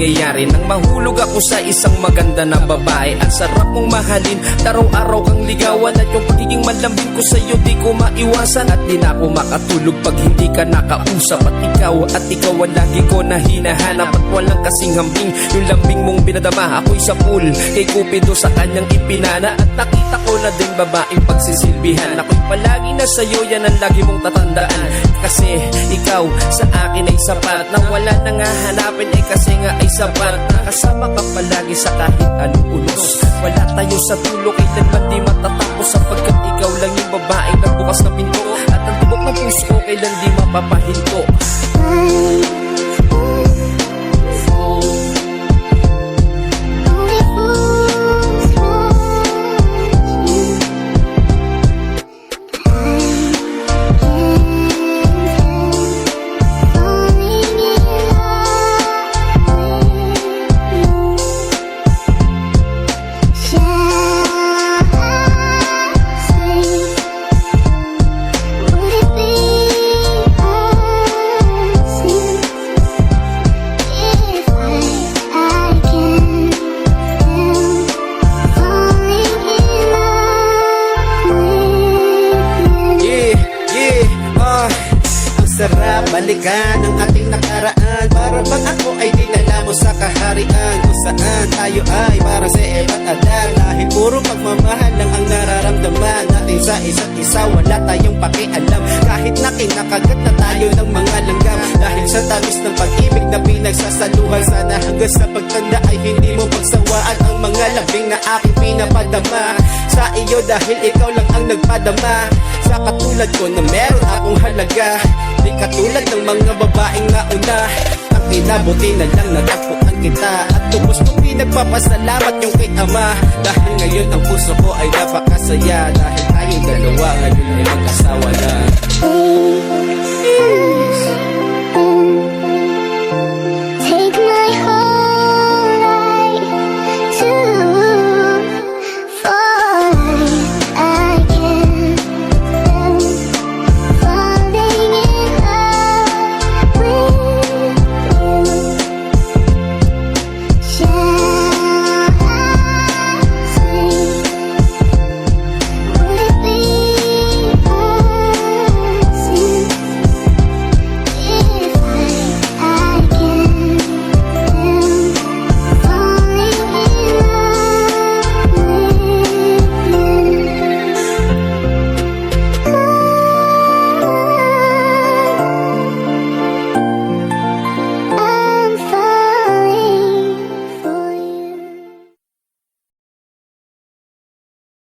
mangyayari nang mahulog ako sa isang maganda na babae. Ang sarap mong mahalin, araw-araw kang ligawan, at yung pagiging malambing ko sa'yo di ko maiwasan. At di na ako makatulog pag hindi ka nakausap. At ikaw ang lagi ko na hinahanap. At walang kasing hambing, yung lambing mong binadama. Ako'y sa pool, kay Cupido sa kanyang ipinana. At nakita ko na din babaeng pagsisilbihan. Ako'y palagi na sa'yo, yan ang lagi mong tatandaan. Kasi ikaw sa akin ay sapat, nang wala nang hahanapin ay kasi nga ay sapat. Nakasama ka palagi sa kahit anong unos. Wala tayo sa dulo, kailanman di matatapos, sapagkat ikaw lang yung babaeng nagbukas na pinto. At ang tibok ng puso ko kailan di mapapahinto. Sarap balikan ang ating nakaraan, para bang ako ay dinala mo sa kaharian, kung saan tayo ay para sa iba't adan. Dahil puro pagmamahal lang ang nararamdaman natin sa isa't isa, wala tayong pakialam. Kahit na kinakagat na tayo ng mga langgam, dahil sa tamis ng pag-ibig na pinagsasaluhan. Sana hanggang sa pagtanda ay hindi mo pagsawaan ang mga labing na aking pinapadama sa iyo, dahil ikaw lang ang nagpadama sa katulad ko na meron akong halaga. Di katulad ng mga babaeng nauna, ang kinabuti na lang natagpuan kita. At tubos kong pinagpapasalamat yung kay Ama, dahil ngayon ang puso ko ay napakasaya. Dahil tayong